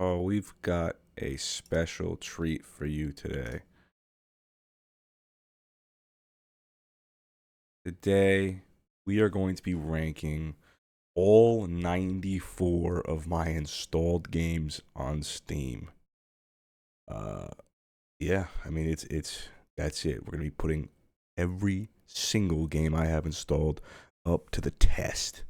Oh, we've got a special treat for you today. Today, we are going to be ranking all 94 of my installed games on Steam. Uh, yeah, I mean it's that's it. We're gonna be putting every single game I have installed up to the test.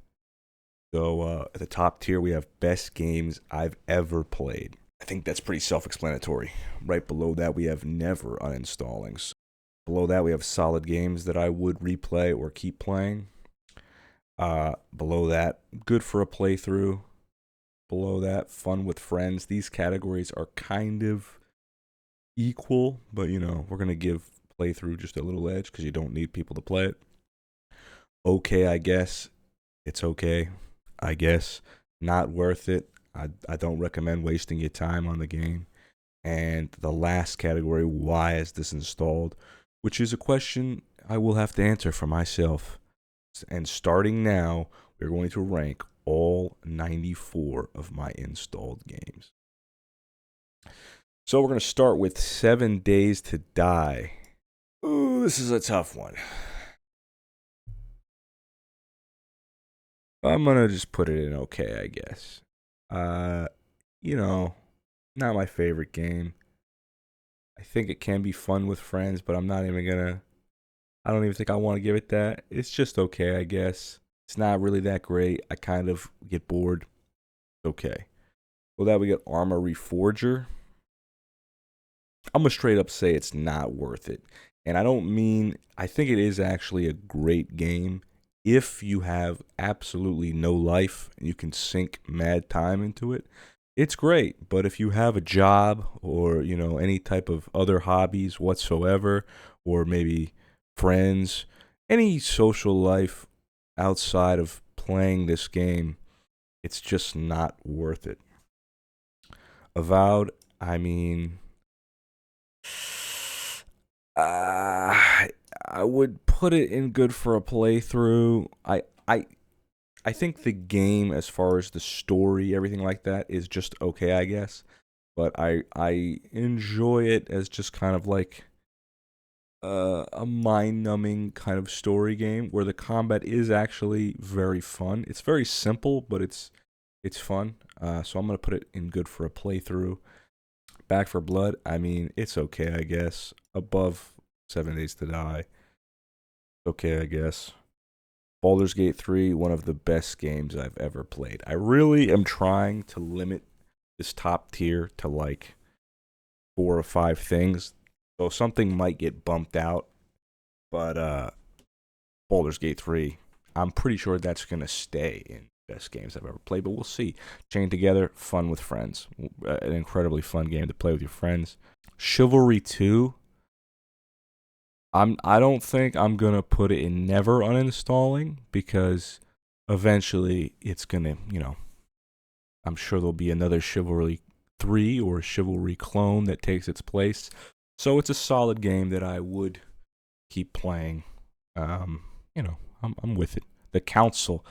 So at the top tier, we have best games I've ever played. I think that's pretty self-explanatory. Right below that, we have never uninstalling. Below that, we have solid games that I would replay or keep playing. Below that, good for a playthrough. Below that, fun with friends. These categories are kind of equal, but we're gonna give playthrough just a little edge because you don't need people to play it. Okay, I guess it's okay. I guess not worth it. I don't recommend wasting your time on the game. And the last category, why is this installed? Which is a question I will have to answer for myself. And starting now, we're going to rank all 94 of my installed games. So we're going to start with 7 Days to Die. Ooh, this is a tough one. I'm going to just put it in okay, I guess. Uh, you know, not my favorite game. I think it can be fun with friends, but I don't even think I want to give it that. It's just okay, I guess. It's not really that great. I kind of get bored. Okay. Well, that we got Arma Reforger. I'm gonna straight up say it's not worth it. And I don't mean, I think it is actually a great game if you have absolutely no life and you can sink mad time into it. It's great, but if you have a job or, any type of other hobbies whatsoever, or maybe friends, any social life outside of playing this game, it's just not worth it. Avowed, I mean, I would put it in good for a playthrough. I think the game, as far as the story, everything like that, is just okay, I guess. But I enjoy it as just kind of like a mind-numbing kind of story game where the combat is actually very fun. It's very simple, but it's fun. So I'm gonna put it in good for a playthrough. Back for Blood, I mean, it's okay, I guess. Above 7 Days to Die, okay, I guess. Baldur's Gate 3, one of the best games I've ever played. I really am trying to limit this top tier to like 4 or 5 things. So something might get bumped out, but Baldur's Gate 3, I'm pretty sure that's going to stay in best games I've ever played, but we'll see. Chained Together, fun with friends. An incredibly fun game to play with your friends. Chivalry 2, I don't think I'm gonna put it in never uninstalling because eventually it's gonna, I'm sure there'll be another Chivalry 3 or a Chivalry clone that takes its place. So it's a solid game that I would keep playing. Um, I'm with it. The Council.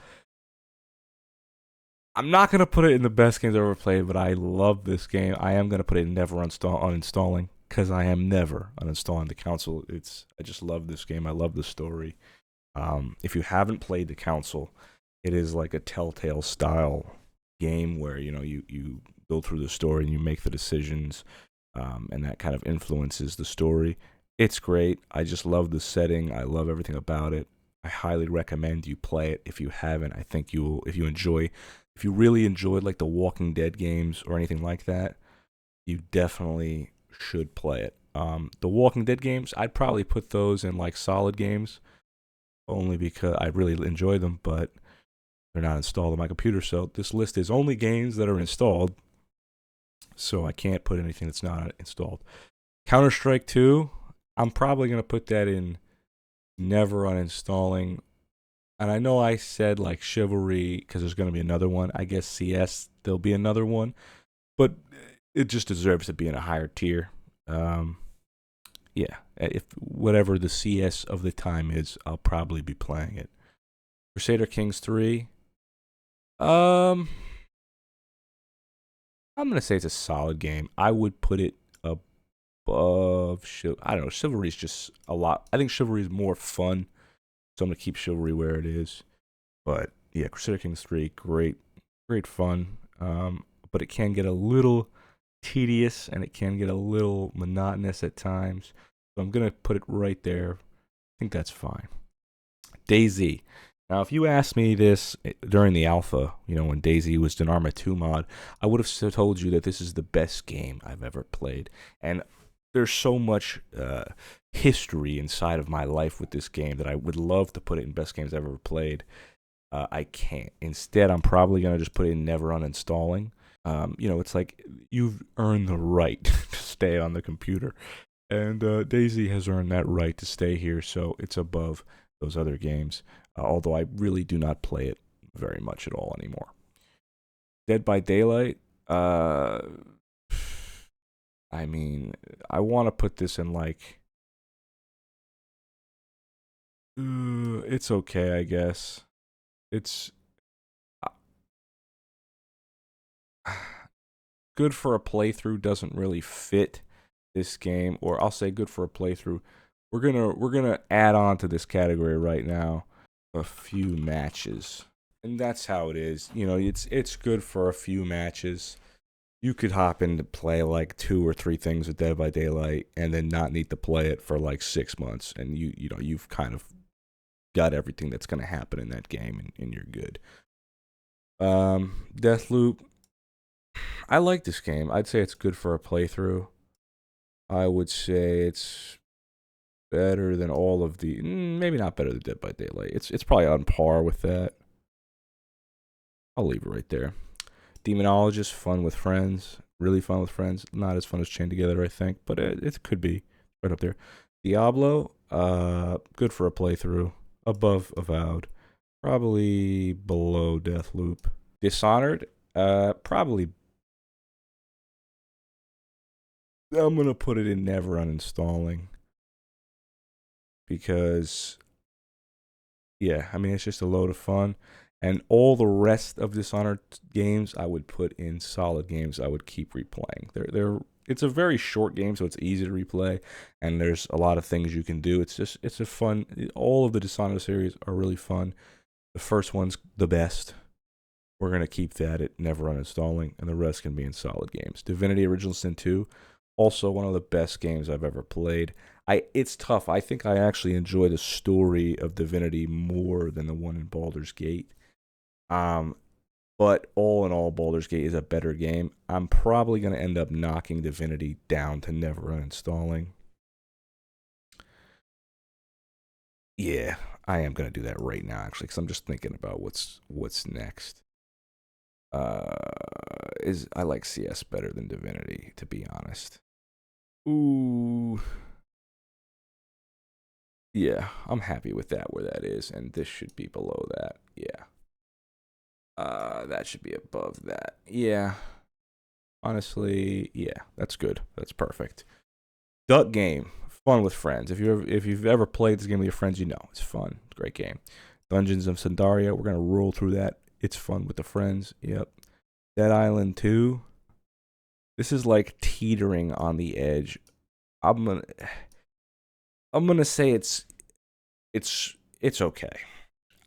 I'm not gonna put it in the best games I've ever played, but I love this game. I am gonna put it in never uninstalling because I am never uninstalling the Council. I just love this game. I love the story. If you haven't played the Council, it is like a Telltale style game where you go through the story and you make the decisions, and that kind of influences the story. It's great. I just love the setting. I love everything about it. I highly recommend you play it if you haven't. I think you will, if you really enjoyed like the Walking Dead games or anything like that, you definitely should play it. The Walking Dead games, I'd probably put those in like solid games only because I really enjoy them, but they're not installed on my computer. So this list is only games that are installed. So I can't put anything that's not installed. Counter Strike 2, I'm probably going to put that in never uninstalling. And I know I said like Chivalry because there's going to be another one. I guess CS, there'll be another one. But it just deserves to be in a higher tier. Um, yeah, if whatever the CS of the time is, I'll probably be playing it. Crusader Kings 3. Um, I'm gonna say it's a solid game. I would put it above. I don't know. Chivalry is just a lot. I think Chivalry is more fun, so I'm gonna keep Chivalry where it is. But yeah, Crusader Kings 3, great fun. But it can get a little tedious and it can get a little monotonous at times. So I'm gonna put it right there. I think that's fine. DayZ. Now, if you asked me this during the alpha, when DayZ was an Arma 2 mod, I would have told you that this is the best game I've ever played. And there's so much history inside of my life with this game that I would love to put it in best games I've ever played. I can't. Instead, I'm probably going to just put it in never uninstalling. It's like you've earned the right to stay on the computer. And DayZ has earned that right to stay here, so it's above those other games. Although I really do not play it very much at all anymore. Dead by Daylight. I mean, I want to put this in like. It's okay, I guess. It's good for a playthrough. Doesn't really fit this game, or I'll say good for a playthrough. We're gonna add on to this category right now a few matches, and that's how it is. It's good for a few matches. You could hop in to play like 2 or 3 things with Dead by Daylight, and then not need to play it for like 6 months, and you've kind of got everything that's gonna happen in that game, and you're good. Deathloop. I like this game. I'd say it's good for a playthrough. I would say it's better than all of the, maybe not better than Dead by Daylight. It's probably on par with that. I'll leave it right there. Demonologist, fun with friends, really fun with friends. Not as fun as Chained Together, I think, but it could be right up there. Diablo, good for a playthrough. Above Avowed, probably below Deathloop. Dishonored, probably. I'm gonna put it in never uninstalling. Because it's just a load of fun, and all the rest of Dishonored games I would put in solid games I would keep replaying. It's a very short game, so it's easy to replay, and there's a lot of things you can do. It's a fun. All of the Dishonored series are really fun. The first one's the best. We're gonna keep that at never uninstalling, and the rest can be in solid games. Divinity Original Sin 2, also one of the best games I've ever played. It's tough. I think I actually enjoy the story of Divinity more than the one in Baldur's Gate. But all in all, Baldur's Gate is a better game. I'm probably going to end up knocking Divinity down to never uninstalling. Yeah, I am going to do that right now, actually, because I'm just thinking about what's next. I like CS better than Divinity, to be honest. Ooh. Yeah, I'm happy with that where that is, and this should be below that. Yeah. That should be above that. Yeah. Honestly, yeah, that's good. That's perfect. Duck Game, fun with friends. If you've ever played this game with your friends, it's fun. It's a great game. Dungeons of Sandaria, we're gonna roll through that. It's fun with the friends. Yep. Dead Island 2. This is like teetering on the edge. I'm gonna say it's okay.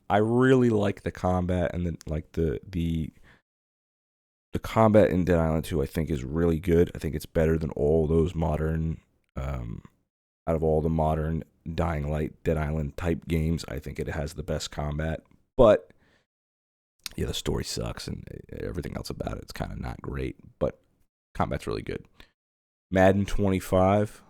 I really like the combat, and then like the combat in Dead Island 2 I think is really good. I think it's better than all those modern out of all the modern Dying Light, Dead Island type games. I think it has the best combat. But yeah, the story sucks and everything else about it's kind of not great, but combat's really good. Madden 25.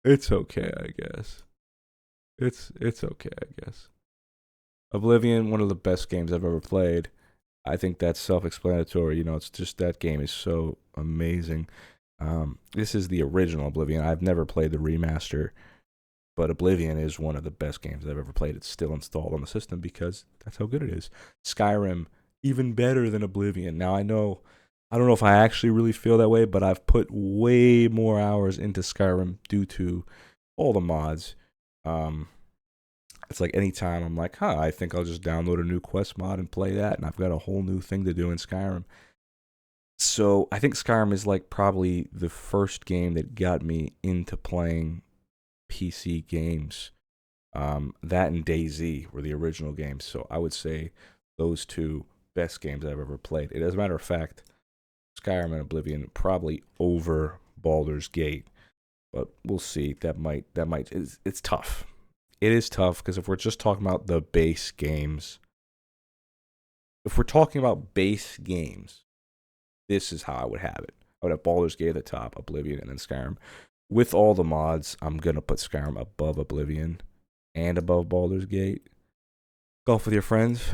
It's okay, I guess. It's okay, I guess. Oblivion, one of the best games I've ever played. I think that's self-explanatory. It's just that game is so amazing. This is the original Oblivion. I've never played the remaster, but Oblivion is one of the best games I've ever played. It's still installed on the system because that's how good it is. Skyrim, even better than Oblivion. Now I don't know if I actually really feel that way, but I've put way more hours into Skyrim due to all the mods. It's like anytime I'm like, I think I'll just download a new Quest mod and play that, and I've got a whole new thing to do in Skyrim. So I think Skyrim is like probably the first game that got me into playing PC games. That and DayZ were the original games. So I would say those two best games I've ever played. As a matter of fact, Skyrim and Oblivion probably over Baldur's Gate, but we'll see. It's tough. It is tough because if we're just talking about the base games, if we're talking about base games, this is how I would have it. I would have Baldur's Gate at the top, Oblivion, and then Skyrim. With all the mods, I'm gonna put Skyrim above Oblivion and above Baldur's Gate. Golf with your friends.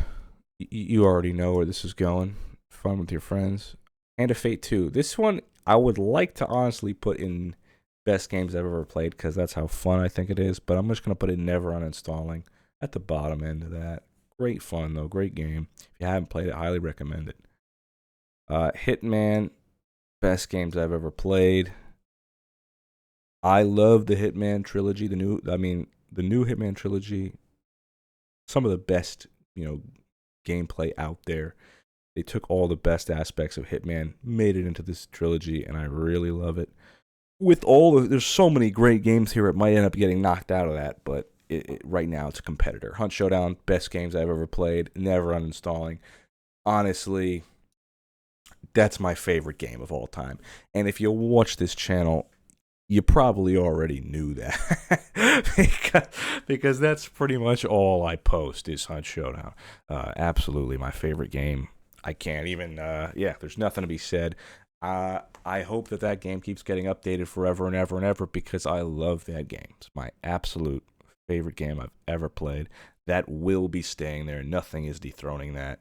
You already know where this is going. Fun with your friends. And a Fate 2. This one I would like to honestly put in best games I've ever played because that's how fun I think it is. But I'm just going to put it never uninstalling at the bottom end of that. Great fun, though. Great game. If you haven't played it, highly recommend it. Hitman. Best games I've ever played. I love the Hitman trilogy. The new Hitman trilogy. Some of the best, gameplay out there. They took all the best aspects of Hitman, made it into this trilogy, and I really love it. There's so many great games here, it might end up getting knocked out of that, but right now it's a competitor. Hunt Showdown, best games I've ever played, never uninstalling. Honestly, that's my favorite game of all time. And if you watch this channel, you probably already knew that because that's pretty much all I post is Hunt Showdown. Absolutely my favorite game. I can't even, there's nothing to be said. I hope that game keeps getting updated forever and ever and ever because I love that game. It's my absolute favorite game I've ever played. That will be staying there. Nothing is dethroning that.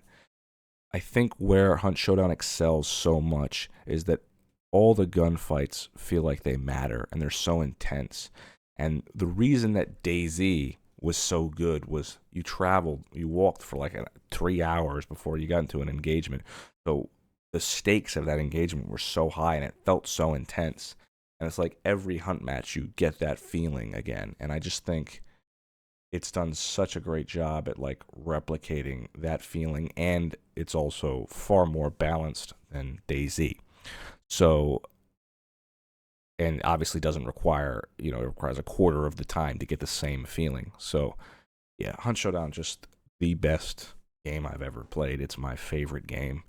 I think where Hunt Showdown excels so much is that all the gunfights feel like they matter and they're so intense. And the reason that DayZ was so good was you walked for like 3 hours before you got into an engagement. So the stakes of that engagement were so high and it felt so intense. And it's like every hunt match you get that feeling again. And I just think it's done such a great job at like replicating that feeling, and it's also far more balanced than DayZ. So, and obviously doesn't require, it requires a quarter of the time to get the same feeling. So, yeah, Hunt Showdown, just the best game I've ever played. It's my favorite game.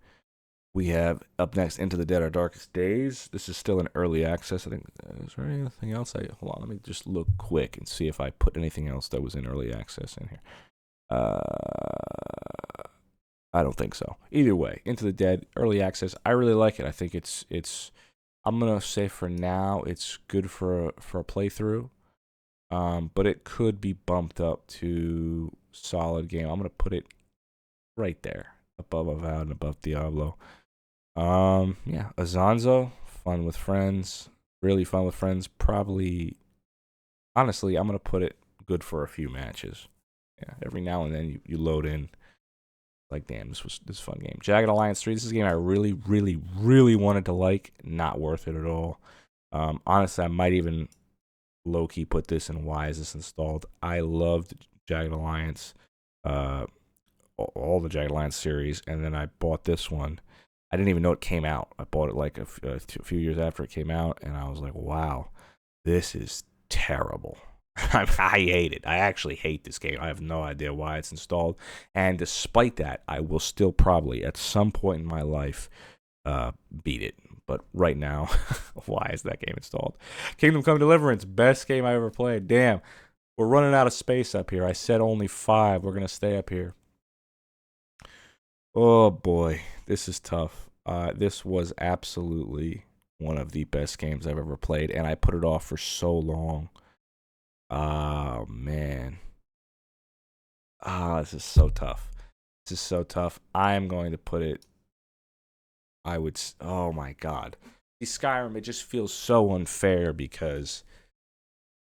We have up next Into the Dead, Our Darkest Days. This is still in early access. I think, is there anything else? Hold on, let me just look quick and see if I put anything else that was in early access in here. I don't think so. Either way, Into the Dead, early access. I really like it. I think it's. I'm gonna say for now it's good for a playthrough, but it could be bumped up to solid game. I'm gonna put it right there, above Avowed and above Diablo. Azanzo, fun with friends, really fun with friends. Probably, honestly, I'm gonna put it good for a few matches. Yeah, every now and then you load in. Like, damn, this is a fun game. Jagged Alliance 3, this is a game I really, really, really wanted to like. Not worth it at all. Honestly, I might even low-key put this in why is this installed. I loved Jagged Alliance, all the Jagged Alliance series, and then I bought this one. I didn't even know it came out. I bought it like a few years after it came out, and I was like, wow, this is terrible. I hate it. I actually hate this game. I have no idea why it's installed. And despite that, I will still probably, at some point in my life, beat it. But right now, why is that game installed? Kingdom Come Deliverance, best game I ever played. Damn, we're running out of space up here. I said only 5. We're going to stay up here. Oh, boy. This is tough. This was absolutely one of the best games I've ever played. And I put it off for so long. Oh, man. This is so tough. This is so tough. I am going to put it, oh my God. The Skyrim, it just feels so unfair because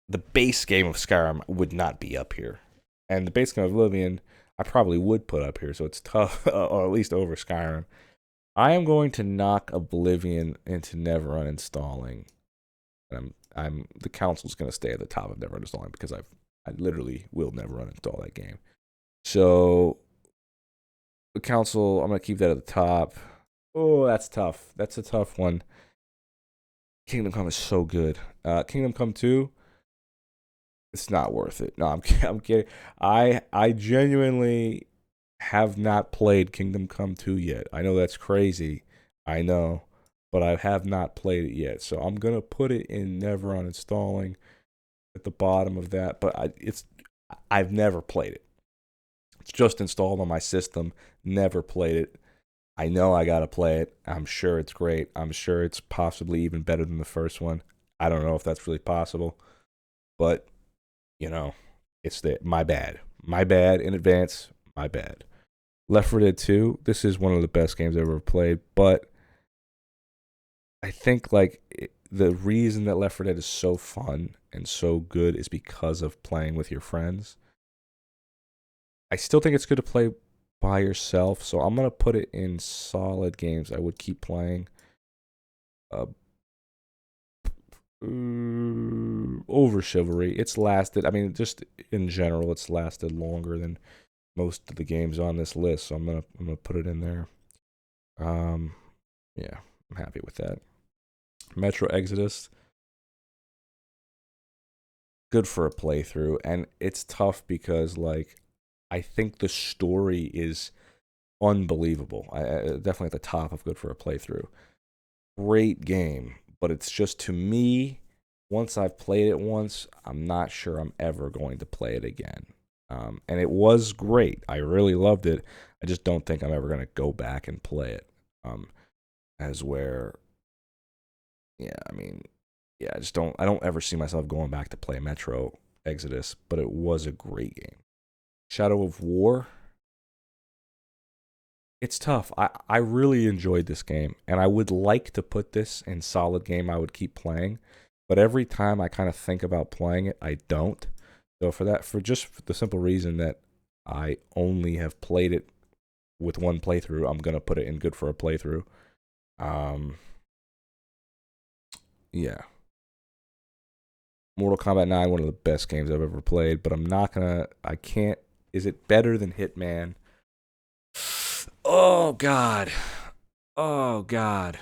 the base game of Skyrim would not be up here. And the base game of Oblivion, I probably would put up here, so it's tough, or at least over Skyrim. I am going to knock Oblivion into never uninstalling. The council's going to stay at the top of never uninstalling because I literally will never uninstall that game. So the console, I'm gonna keep that at the top. Oh, that's tough. That's a tough one. Kingdom Come is so good. Kingdom Come 2, it's not worth it. No, I'm I'm kidding. I genuinely have not played Kingdom Come 2 yet. I know that's crazy. I know, but I have not played it yet. So I'm gonna put it in never uninstalling at the bottom of that. But I've never played it. It's just installed on my system. Never played it. I know I gotta play it. I'm sure it's great. I'm sure it's possibly even better than the first one. I don't know if that's really possible, but you know, it's my bad. My bad in advance. My bad. Left 4 Dead 2. This is one of the best games I've ever played, but I think the reason that Left 4 Dead is so fun and so good is because of playing with your friends. I still think it's good to play by yourself, so I'm gonna put it in solid games I would keep playing. Uh, over Chivalry, it's lasted. I mean, just in general, it's lasted longer than most of the games on this list, so I'm gonna put it in there. Yeah, I'm happy with that. Metro Exodus, good for a playthrough, and it's tough because I think the story is unbelievable. Definitely at the top of good for a playthrough. Great game, but it's just, to me, once I've played it once, I'm not sure I'm ever going to play it again. And it was great. I really loved it. I just don't think I'm ever going to go back and play it. As where, yeah, I mean, yeah, I don't ever see myself going back to play Metro Exodus, but it was a great game. Shadow of War, it's tough. I really enjoyed this game, and I would like to put this in solid game I would keep playing, but every time I kind of think about playing it, I don't. So for just the simple reason that I only have played it with one playthrough, I'm gonna put it in good for a playthrough. Um, yeah. Mortal Kombat 9, one of the best games I've ever played, but I can't. Is it better than Hitman? Oh, God. Oh, God.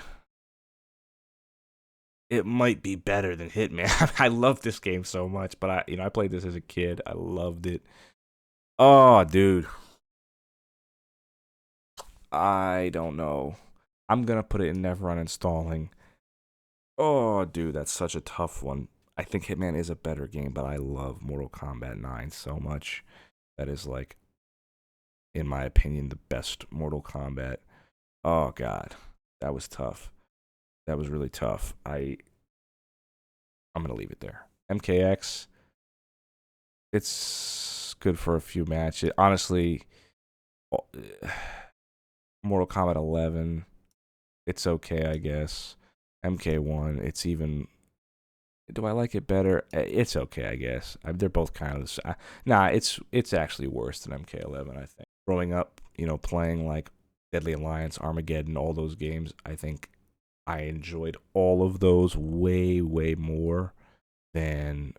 It might be better than Hitman. I love this game so much, but I played this as a kid. I loved it. Oh, dude. I don't know. I'm gonna put it in never uninstalling. Oh, dude, that's such a tough one. I think Hitman is a better game, but I love Mortal Kombat 9 so much. That is in my opinion, the best Mortal Kombat. Oh God, that was tough. That was really tough. I'm gonna leave it there. MKX, it's good for a few matches. Honestly, Mortal Kombat 11, it's okay, I guess. MK1, it's even. Do I like it better? It's okay, I guess. They're both kind of the same. Nah, it's actually worse than MK11, I think. Growing up, playing Deadly Alliance, Armageddon, all those games, I think I enjoyed all of those way, way more than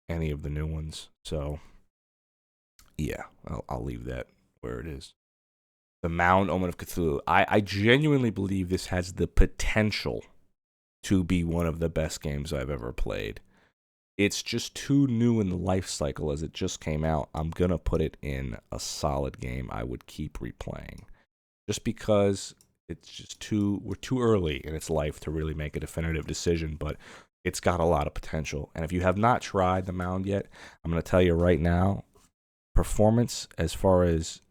any of the new ones. So, yeah, I'll leave that where it is. The Mound, Omen of Cthulhu. I genuinely believe this has the potential to be one of the best games I've ever played. It's just too new in the life cycle as it just came out. I'm going to put it in a solid game I would keep replaying. Just because we're too early in its life to really make a definitive decision, but it's got a lot of potential. And if you have not tried the Mound yet, I'm going to tell you right now, performance as far as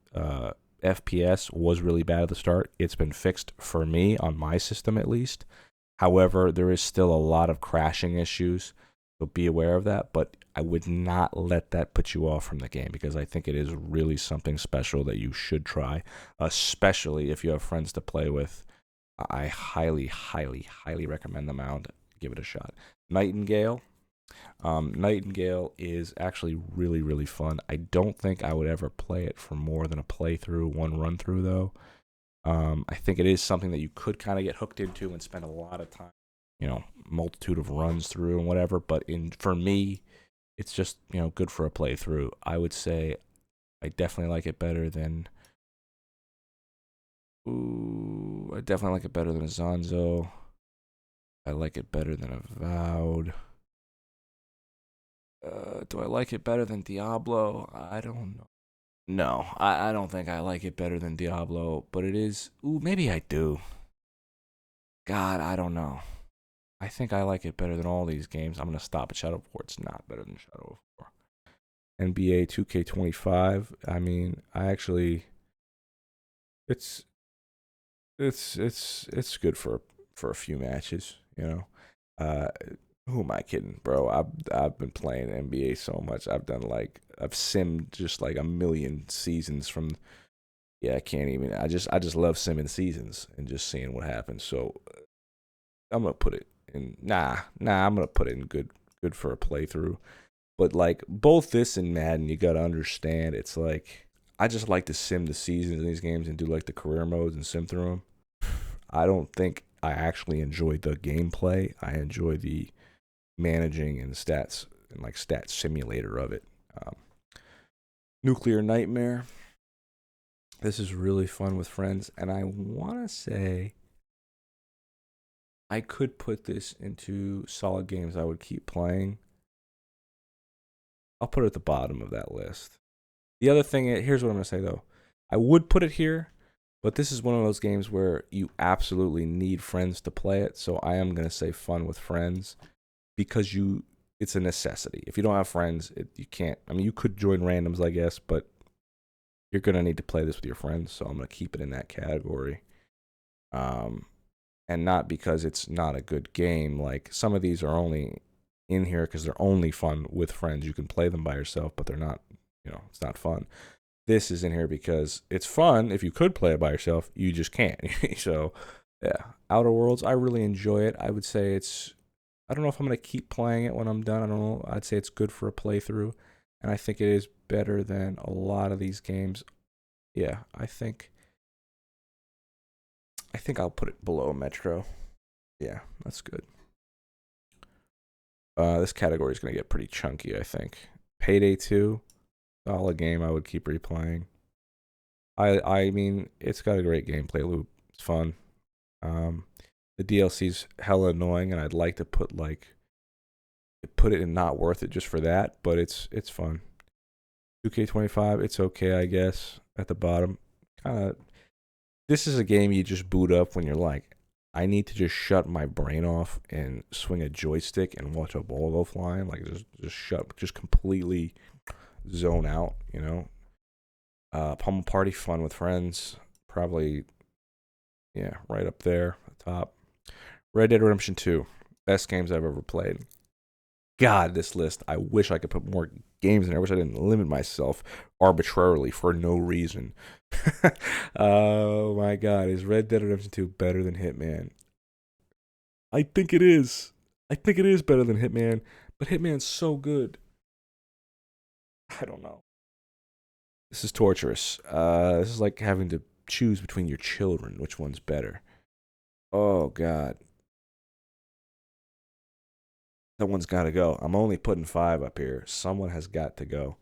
FPS was really bad at the start. It's been fixed for me on my system at least. However, there is still a lot of crashing issues, so be aware of that. But I would not let that put you off from the game because I think it is really something special that you should try, especially if you have friends to play with. I highly, highly, highly recommend the Mound. Give it a shot. Nightingale. Nightingale is actually really, really fun. I don't think I would ever play it for more than a playthrough, one run through though. I think it is something that you could kind of get hooked into and spend a lot of time, multitude of runs through and whatever. But for me, it's just, good for a playthrough. I would say I definitely like it better than. Ooh, I definitely like it better than a Zanzo. I like it better than Avowed. Do I like it better than Diablo? I don't know. No, I don't think I like it better than Diablo, but it is. Ooh, maybe I do. God, I don't know. I think I like it better than all these games. I'm gonna stop at Shadow of War. It's not better than Shadow of War. NBA 2K25. I mean, I actually, it's it's good for a few matches. Uh, who am I kidding, bro? I've been playing NBA so much. I've simmed just like a million seasons from. Yeah, I can't even. I just love simming seasons and just seeing what happens. So I'm gonna put it in. Nah. I'm gonna put it in good for a playthrough. But like both this and Madden, you gotta understand. It's like I just like to sim the seasons in these games and do like the career modes and sim through them. I don't think I actually enjoy the gameplay. I enjoy the managing and stats and like stat simulator of it. Um, Nuclear Nightmare. This is really fun with friends, and I want to say I could put this into solid games I would keep playing. I'll put it at the bottom of that list. The other thing, here's what I'm going to say though. I would put it here, but this is one of those games where you absolutely need friends to play it. So I am going to say fun with friends because it's a necessity. If you don't have friends, you can't. I mean, you could join randoms, I guess, but you're going to need to play this with your friends. So I'm going to keep it in that category. And not because it's not a good game. Like some of these are only in here because they're only fun with friends. You can play them by yourself, but they're not, it's not fun. This is in here because it's fun. If you could play it by yourself, you just can't. So, yeah. Outer Worlds, I really enjoy it. I would say I don't know if I'm going to keep playing it when I'm done. I don't know. I'd say it's good for a playthrough. And I think it is better than a lot of these games. Yeah, I think I'll put it below Metro. Yeah, that's good. This category is going to get pretty chunky, I think. Payday 2, solid game I would keep replaying. I mean, it's got a great gameplay loop. It's fun. The DLC's hella annoying, and I'd like to put it in not worth it just for that, but it's fun. 2K25, it's okay, I guess. At the bottom, kind of. This is a game you just boot up when you're like, I need to just shut my brain off and swing a joystick and watch a ball go flying. Like just completely zone out. Pummel Party, fun with friends, probably, yeah, right up there, the top. Red Dead Redemption 2, best games I've ever played. God, this list. I wish I could put more games in there. I wish I didn't limit myself arbitrarily for no reason. Oh my God, is Red Dead Redemption 2 better than Hitman? I think it is. I think it is better than Hitman, but Hitman's so good. I don't know. This is torturous. This is like having to choose between your children. Which one's better? Oh God, someone's got to go. I'm only putting 5 up here. Someone has got to go.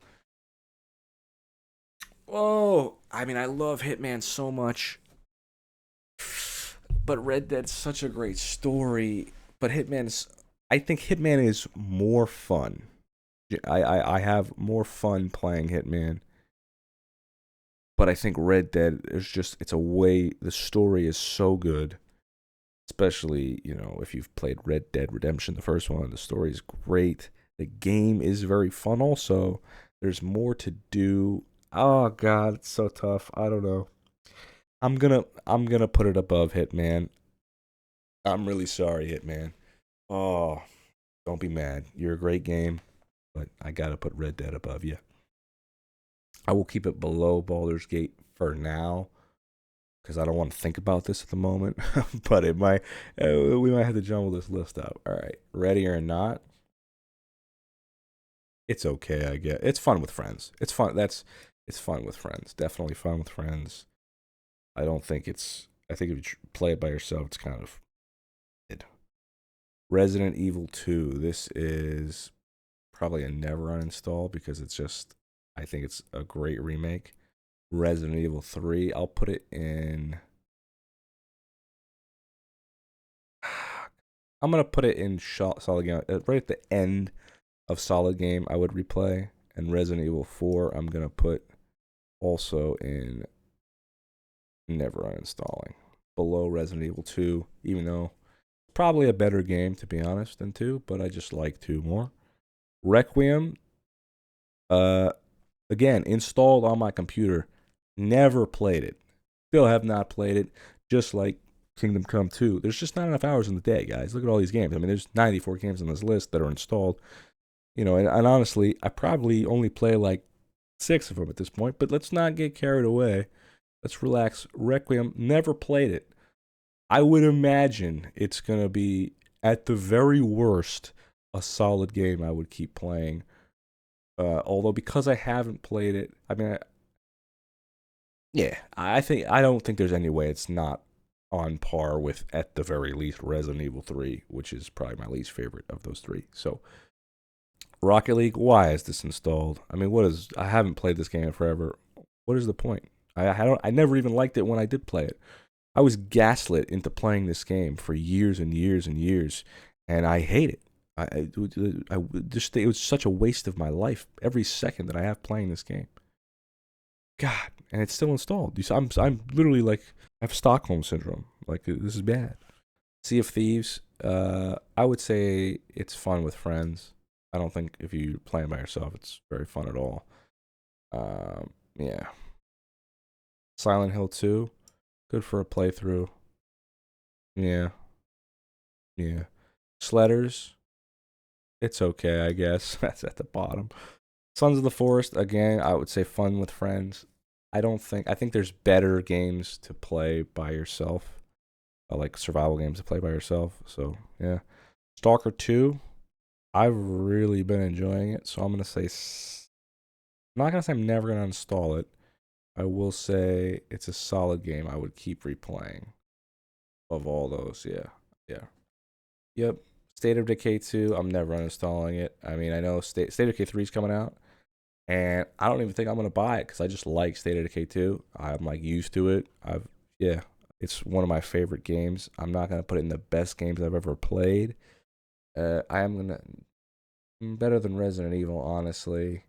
Oh, I mean, I love Hitman so much, but Red Dead's such a great story. But I think Hitman is more fun. I have more fun playing Hitman, but I think Red Dead is it's a way, the story is so good. Especially, if you've played Red Dead Redemption, the first one, the story is great. The game is very fun also. There's more to do. Oh God, it's so tough. I don't know. I'm gonna put it above Hitman. I'm really sorry, Hitman. Oh, don't be mad. You're a great game, but I gotta put Red Dead above you. I will keep it below Baldur's Gate for now because I don't want to think about this at the moment. But we might have to jumble this list up. All right, ready or not? It's okay, I guess. It's fun with friends. It's fun. It's fun with friends. Definitely fun with friends. I don't think it's. I think if you play it by yourself, it's kind of. Resident Evil 2. This is probably a never uninstall because I think it's a great remake. Resident Evil 3, I'll put it in. I'm gonna put it in solid game right at the end of solid game. I would replay, and Resident Evil 4. I'm gonna put also in never uninstalling, below Resident Evil 2. Even though probably a better game to be honest than 2, but I just like 2 more. Requiem, again installed on my computer, never played it. Still have not played it. Just like Kingdom Come 2. There's just not enough hours in the day, guys. Look at all these games. I mean, there's 94 games on this list that are installed. And honestly, I probably only play like 6 of them at this point, but let's not get carried away. Let's relax. Requiem, never played it. I would imagine it's going to be, at the very worst, a solid game I would keep playing. Although, because I haven't played it, I mean, I don't think there's any way it's not on par with, at the very least, Resident Evil 3, which is probably my least favorite of those 3. So, Rocket League, why is this installed? I mean, I haven't played this game in forever. What is the point? I never even liked it when I did play it. I was gaslit into playing this game for years and years and years, and I hate it. It was such a waste of my life every second that I have playing this game. God, and it's still installed. I'm literally like, I have Stockholm syndrome. Like, this is bad. Sea of Thieves. I would say it's fun with friends. I don't think if you play it by yourself, it's very fun at all. Yeah. Silent Hill 2. Good for a playthrough. Yeah. Sledders. It's okay, I guess. That's at the bottom. Sons of the Forest, again, I would say fun with friends. I think there's better games to play by yourself. Like survival games to play by yourself. So, yeah. Stalker 2. I've really been enjoying it, so I'm going to say, I'm not going to say I'm never going to install it. I will say it's a solid game I would keep replaying. Of all those, yeah. Yep. State of Decay 2, I'm never uninstalling it. I mean, I know State of Decay 3 is coming out, and I don't even think I'm going to buy it because I just like State of Decay 2. I'm like used to it. It's one of my favorite games. I'm not going to put it in the best games I've ever played. I am going to, better than Resident Evil, honestly.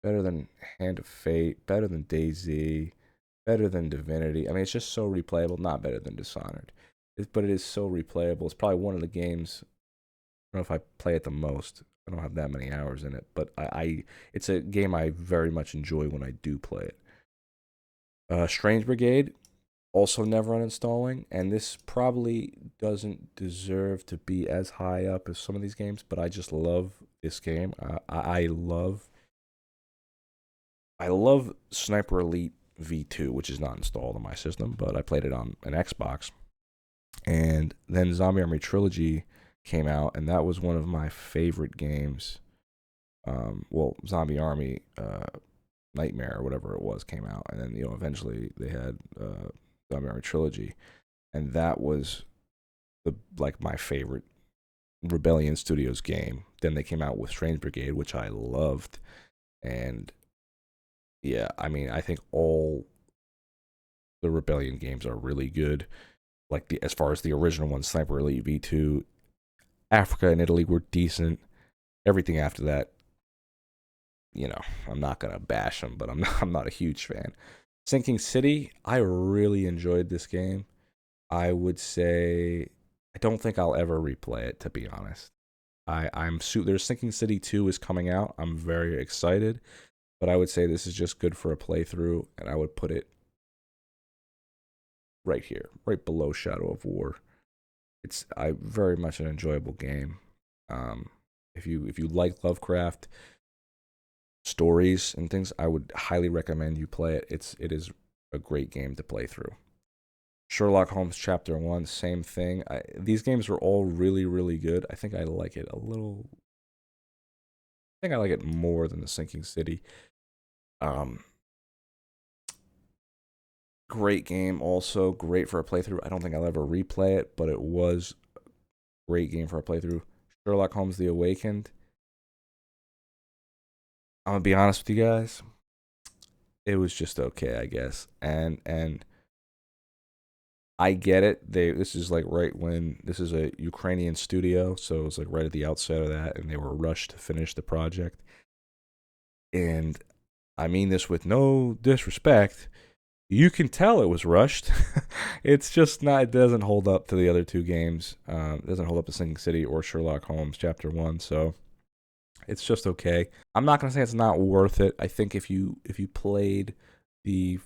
Better than Hand of Fate. Better than DayZ. Better than Divinity. I mean, it's just so replayable. Not better than Dishonored. But it is so replayable. It's probably one of the games, I don't know if I play it the most. I don't have that many hours in it. But it's a game I very much enjoy when I do play it. Strange Brigade, also never uninstalling. And this probably doesn't deserve to be as high up as some of these games. But I just love this game. I love Sniper Elite V2, which is not installed on my system, but I played it on an Xbox. And then Zombie Army Trilogy came out, and that was one of my favorite games. Zombie Army Nightmare or whatever it was came out, and then eventually they had Zombie Army Trilogy, and that was my favorite Rebellion Studios game. Then they came out with Strange Brigade, which I loved, and yeah, I mean, I think all the Rebellion games are really good. Like as far as the original ones, Sniper Elite V2, Africa and Italy were decent. Everything after that, I'm not gonna bash them, but I'm not a huge fan. Sinking City, I really enjoyed this game. I would say I don't think I'll ever replay it, to be honest. There's Sinking City 2 is coming out. I'm very excited, but I would say this is just good for a playthrough, and I would put it right here, right below Shadow of War. It's very much an enjoyable game. If you like Lovecraft stories and things, I would highly recommend you play it. It is a great game to play through. Sherlock Holmes Chapter 1, same thing. These games were all really, really good. I think I like it more than the Sinking City. Great game, also great for a playthrough. I don't think I'll ever replay it, but it was a great game for a playthrough. Sherlock Holmes The Awakened. I'm gonna be honest with you guys. It was just okay, I guess. And I get it. This is like right when this is a Ukrainian studio, so it was like right at the outset of that, and they were rushed to finish the project. And I mean this with no disrespect. You can tell it was rushed. It's just not. It doesn't hold up to the other two games. It doesn't hold up to Sinking City or Sherlock Holmes Chapter One. So it's just okay. I'm not gonna say it's not worth it. I think if you played the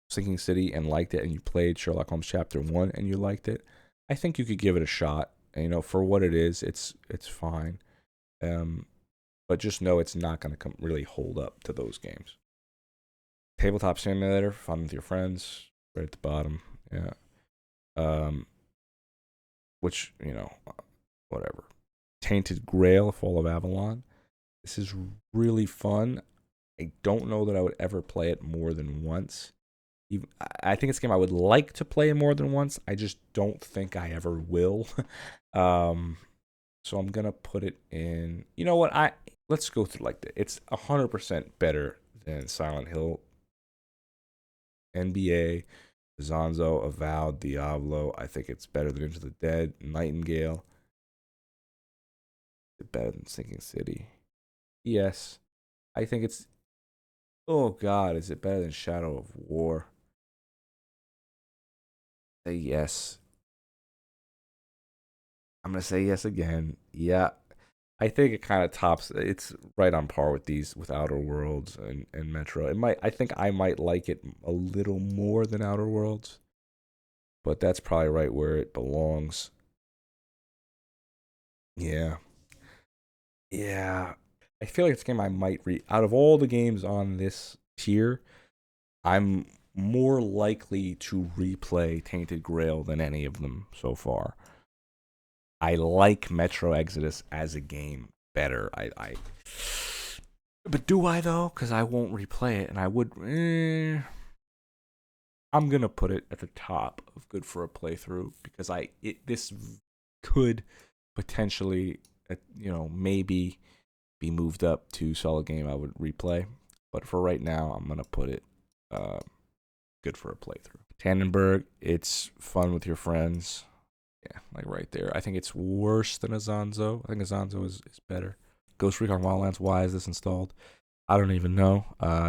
Sinking City and liked it, and you played Sherlock Holmes Chapter One and you liked it, I think you could give it a shot. And, for what it is, it's fine. Um, but just know it's not gonna really hold up to those games. Tabletop Simulator, fun with your friends, right at the bottom. Yeah. Um, which whatever. Tainted Grail, Fall of Avalon. This is really fun. I don't know that I would ever play it more than once. I think it's a game I would like to play more than once. I just don't think I ever will. um, so I'm gonna put it in. You know what? Let's go through like that. It's 100% better than Silent Hill, NBA, Zonzo, Avowed, Diablo. I think it's better than Into the Dead, Nightingale. It's better than Sinking City. Yes, I think it's. Oh God, is it better than Shadow of War? Say yes. I'm gonna say yes again. Yeah, I think it kind of tops. It's right on par with these, with Outer Worlds and Metro. It might. I think I might like it a little more than Outer Worlds, but that's probably right where it belongs. Yeah, yeah. I feel like it's a game I might out of all the games on this tier. I'm more likely to replay Tainted Grail than any of them so far. I like Metro Exodus as a game better. But do I though? Because I won't replay it, and I would. I'm gonna put it at the top of good for a playthrough because this could potentially, maybe be moved up to solid game I would replay. But for right now, I'm gonna put it good for a playthrough. Tannenberg, it's fun with your friends. Yeah, like right there. I think it's worse than Azanzo. I think Azanzo is better. Ghost Recon Wildlands, why is this installed? I don't even know.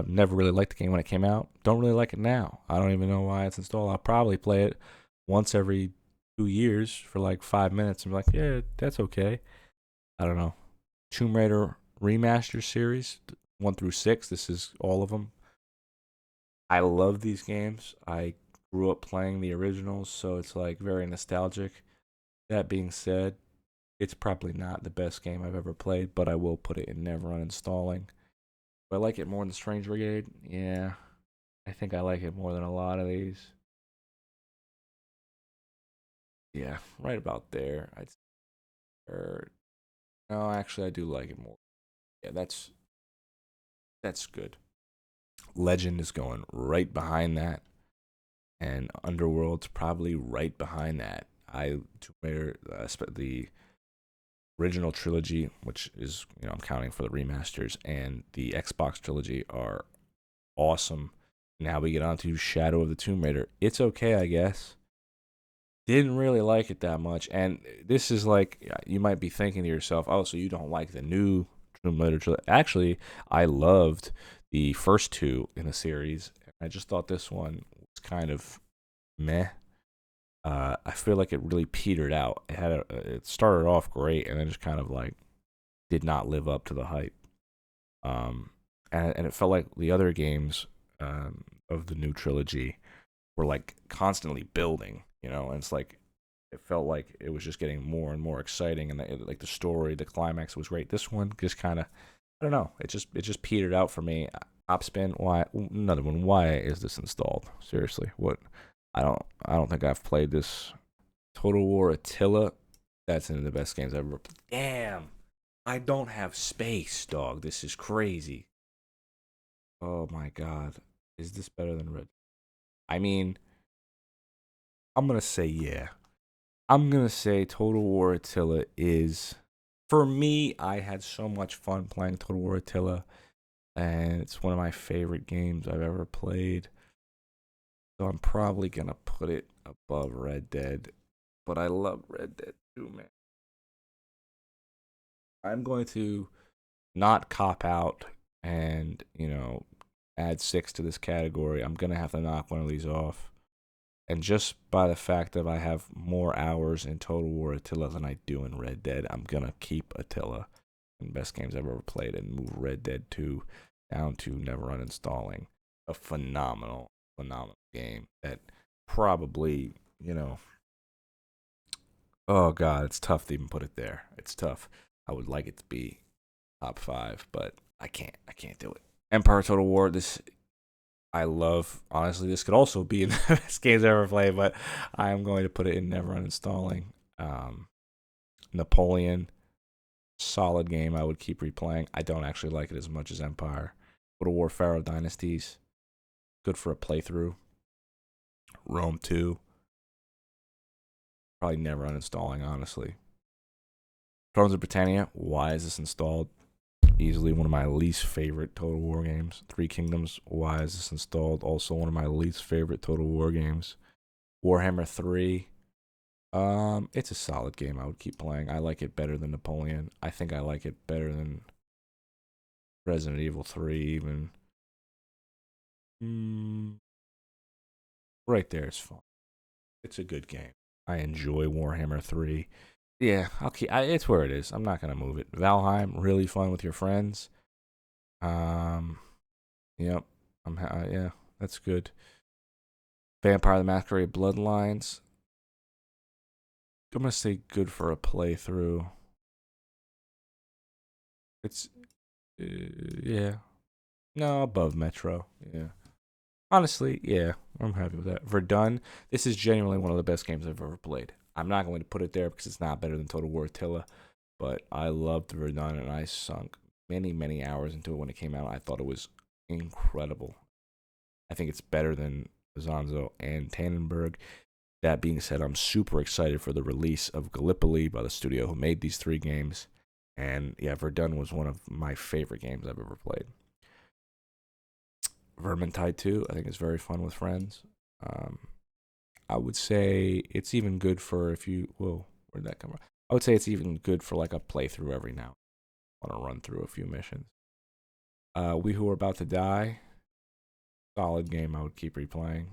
Never really liked the game when it came out. Don't really like it now. I don't even know why it's installed. I'll probably play it once every 2 years for like 5 minutes and be like, yeah, that's okay. I don't know. Tomb Raider Remaster Series, 1 through 6. This is all of them. I love these games. I grew up playing the originals, so it's like very nostalgic. That being said, it's probably not the best game I've ever played, but I will put it in never uninstalling. Do I like it more than Strange Brigade? Yeah, I think I like it more than a lot of these. Yeah, right about there. No, actually, I do like it more. Yeah, that's good. Legend is going right behind that, and Underworld's probably right behind that. Tomb Raider, the original trilogy, which is I'm counting for the remasters, and the Xbox trilogy are awesome. Now we get on to Shadow of the Tomb Raider. It's okay, I guess. Didn't really like it that much, and this is like you might be thinking to yourself, "Oh, so you don't like the new Tomb Raider trilogy?" Actually, I loved the first two in the series. I just thought this one was kind of meh. I feel like it really petered out. It started off great, and then just kind of like did not live up to the hype. Um, and it felt like the other games of the new trilogy were like constantly building, and it's like it felt like it was just getting more and more exciting, and like the story, the climax was great. This one just kind of, I don't know, it just petered out for me. Opspin, why another one? Why is this installed? Seriously, what? I don't think I've played this. Total War Attila, that's one of the best games I've ever played. Damn, I don't have space, dog. This is crazy. Oh my god, is this better than Red? I mean, I'm gonna say yeah. I'm gonna say Total War Attila is, for me. I had so much fun playing Total War Attila and it's one of my favorite games I've ever played. So I'm probably gonna put it above Red Dead, but I love Red Dead too, man. I'm going to not cop out and add six to this category. I'm gonna have to knock one of these off. And just by the fact that I have more hours in Total War Attila than I do in Red Dead, I'm gonna keep Attila in best games I've ever played and move Red Dead 2 down to never uninstalling. A phenomenal, phenomenal game that probably, oh god, it's tough to even put it there. It's tough. I would like it to be top five, but I can't. I can't do it. Empire Total War. This I love. Honestly, this could also be in the best games I ever played, but I am going to put it in never uninstalling. Napoleon, solid game. I would keep replaying. I don't actually like it as much as Empire. Total War Pharaoh Dynasties, good for a playthrough. Rome 2, probably never uninstalling, honestly. Thrones of Britannia, why is this installed? Easily one of my least favorite Total War games. Three Kingdoms, why is this installed? Also one of my least favorite Total War games. Warhammer 3, it's a solid game. I would keep playing. I like it better than Napoleon. I think I like it better than Resident Evil 3 even. Right there is fun. It's a good game. I enjoy Warhammer 3. Yeah, it's where it is. I'm not gonna move it. Valheim, really fun with your friends. Yep. Yeah, that's good. Vampire the Masquerade Bloodlines. I'm gonna say good for a playthrough. It's yeah. No, above Metro. Yeah. Honestly, yeah, I'm happy with that. Verdun, this is genuinely one of the best games I've ever played. I'm not going to put it there because it's not better than Total War Attila, but I loved Verdun and I sunk many, many hours into it when it came out. I thought it was incredible. I think it's better than Zanzo and Tannenberg. That being said, I'm super excited for the release of Gallipoli by the studio who made these three games. And yeah, Verdun was one of my favorite games I've ever played. Vermintide 2, I think is very fun with friends. I would say it's even good for if you, whoa, where'd that come from? I would say it's even good for like a playthrough every now. I want to run through a few missions. We Who Are About to Die, solid game. I would keep replaying.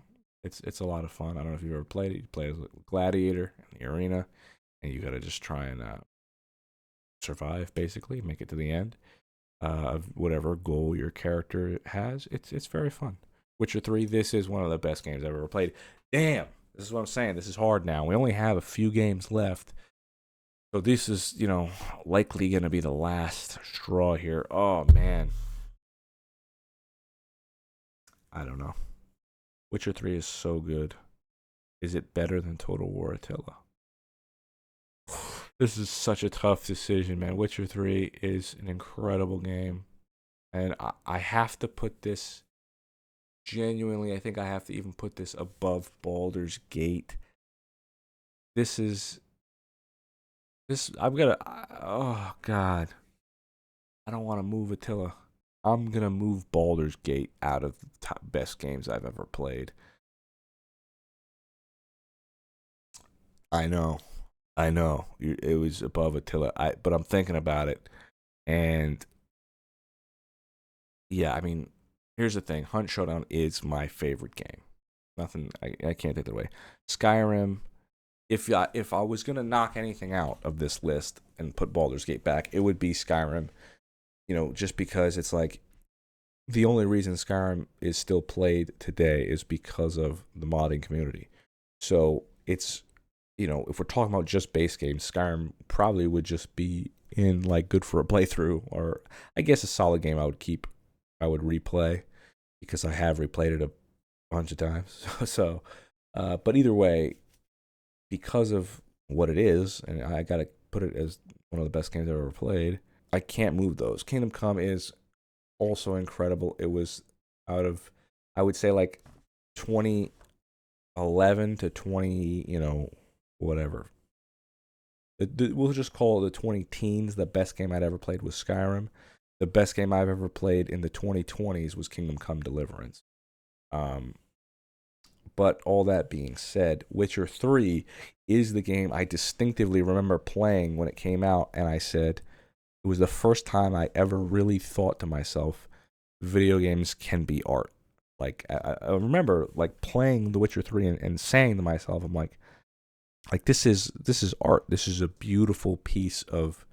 It's a lot of fun. I don't know if you've ever played it. You play as a gladiator in the arena, and you got to just try and survive, basically, make it to the end of whatever goal your character has. It's very fun. Witcher 3, this is one of the best games I've ever played. Damn, this is what I'm saying. This is hard now. We only have a few games left. So this is, likely going to be the last straw here. Oh, man. I don't know. Witcher 3 is so good. Is it better than Total War Attila? This is such a tough decision, man. Witcher 3 is an incredible game. And I have to put this, genuinely, I think I have to even put this above Baldur's Gate. I'm gonna, oh, God. I don't want to move Attila. I'm gonna move Baldur's Gate out of the top best games I've ever played. I know. It was above Attila. But I'm thinking about it, and yeah, I mean, here's the thing: Hunt Showdown is my favorite game. Nothing, I can't take it away. Skyrim. If I was gonna knock anything out of this list and put Baldur's Gate back, it would be Skyrim. Just because it's like the only reason Skyrim is still played today is because of the modding community. So it's if we're talking about just base games, Skyrim probably would just be in like good for a playthrough, or I guess a solid game I would replay because I have replayed it a bunch of times. So, but either way, because of what it is, and I gotta put it as one of the best games I've ever played, I can't move those. Kingdom Come is also incredible. It was out of, I would say, like 2011 to 20, whatever. We'll just call it the 20 teens. The best game I'd ever played was Skyrim. the best game I've ever played in the 2020s was Kingdom Come Deliverance. Um, but all that being said, Witcher 3 is the game I distinctively remember playing when it came out, and I said it was the first time I ever really thought to myself, video games can be art. Like I remember like playing The Witcher 3 and saying to myself, I'm like this is art. This is a beautiful piece of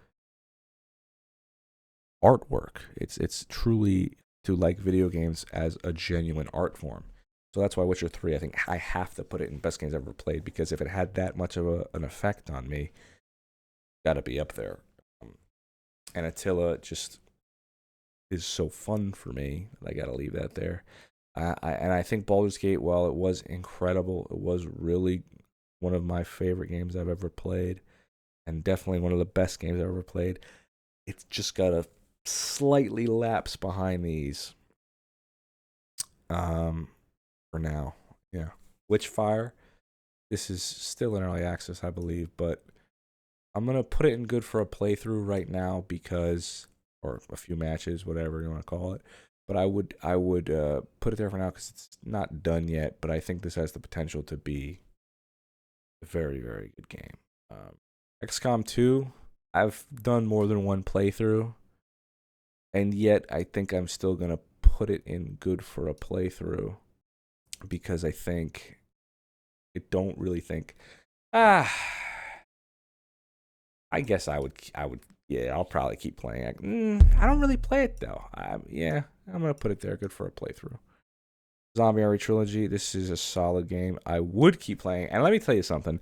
artwork. It's truly to like video games as a genuine art form. So that's why Witcher 3, I think I have to put it in best games I've ever played, because if it had that much of an effect on me, got to be up there. And Attila just is so fun for me. I got to leave that there. And I think Baldur's Gate, while it was incredible, it was really one of my favorite games I've ever played, and definitely one of the best games I've ever played. It's just got a slightly lapse behind these. For now, yeah. Witchfire, this is still in early access, I believe, but I'm gonna put it in good for a playthrough right now because, or a few matches, whatever you want to call it. But I would put it there for now because it's not done yet. But I think this has the potential to be a very, very good game. XCOM 2, I've done more than one playthrough, and yet I think I'm still gonna put it in good for a playthrough because I don't really think ah I guess I would yeah, I'll probably keep playing it. I don't really play it though. Yeah, I'm gonna put it there good for a playthrough. Zombie Army Trilogy, this is a solid game. I would keep playing, and let me tell you something,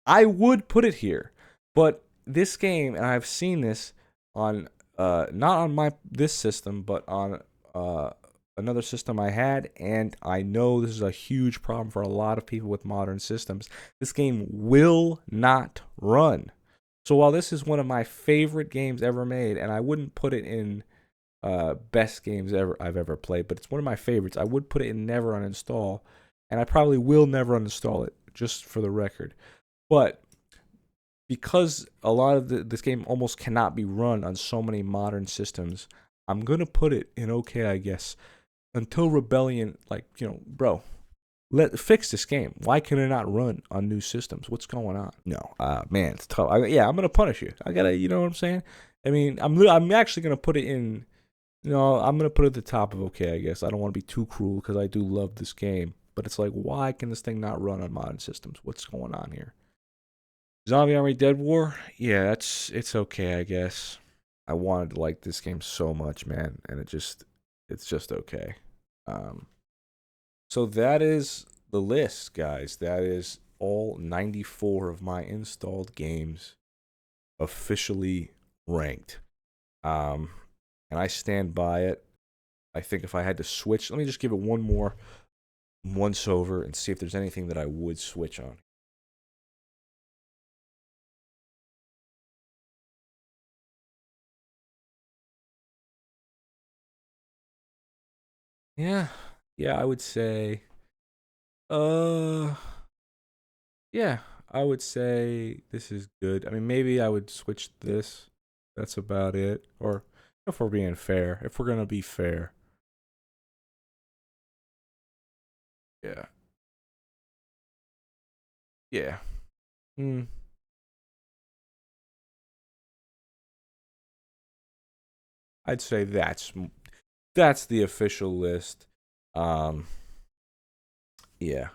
I would put it here, but this game, and I've seen this on not on my this system, but on another system I had, and I know this is a huge problem for a lot of people with modern systems. This game will not run. So while this is one of my favorite games ever made, and I wouldn't put it in best games I've ever played, but it's one of my favorites, I would put it in never uninstall, and I probably will never uninstall it, just for the record. But because a lot of this game almost cannot be run on so many modern systems, I'm gonna put it in okay, I guess, until Rebellion, like, bro, fix this game. Why can it not run on new systems? What's going on? No, man, it's tough. I'm gonna punish you. I gotta, you know what I'm saying? I mean, I'm actually gonna put it in. I'm gonna put it at the top of okay, I guess. I don't want to be too cruel because I do love this game, but it's like, why can this thing not run on modern systems? What's going on here? Zombie Army Dead War, yeah, it's okay, I guess. I wanted to like this game so much, man, and it's just okay. Um, So that is the list, guys. That is all 94 of my installed games officially ranked. Um, and I stand by it. I think if I had to switch, let me just give it one more once over and see if there's anything that I would switch on. Yeah. Yeah, I would say uh yeah, I would say this is good. I mean, maybe I would switch this. That's about it. Or if we're being fair, if we're going to be fair. Yeah. Yeah. Mm, I'd say that's the official list. Um, yeah,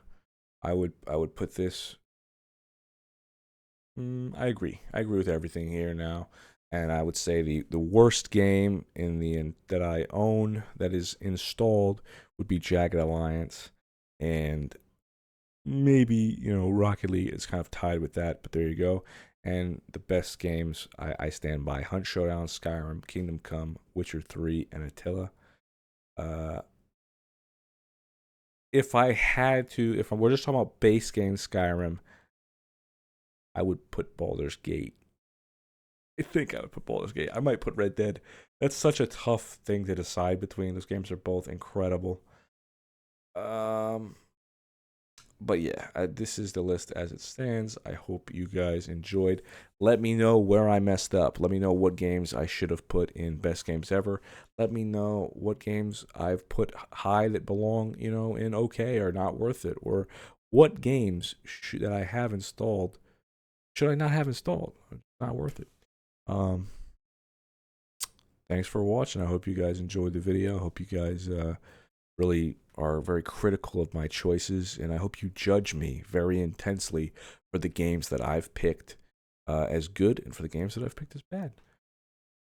I would put this. I agree. I agree with everything here now, and I would say the worst game that I own that is installed would be Jagged Alliance, and maybe Rocket League is kind of tied with that, but there you go. And the best games I stand by: Hunt Showdown, Skyrim, Kingdom Come, Witcher 3, and Attila. Uh, if I had to, if we're just talking about base game Skyrim, I would put Baldur's Gate. I think I would put Baldur's Gate. I might put Red Dead. That's such a tough thing to decide between. Those games are both incredible. Um, But yeah, this is the list as it stands. I hope you guys enjoyed. Let me know where I messed up. Let me know what games I should have put in best games ever. Let me know what games I've put high that belong, in okay or not worth it, or what games that I have installed should I not have installed. Not worth it. Um, Thanks for watching. I hope you guys enjoyed the video. I hope you guys really are very critical of my choices, and I hope you judge me very intensely for the games that I've picked as good and for the games that I've picked as bad.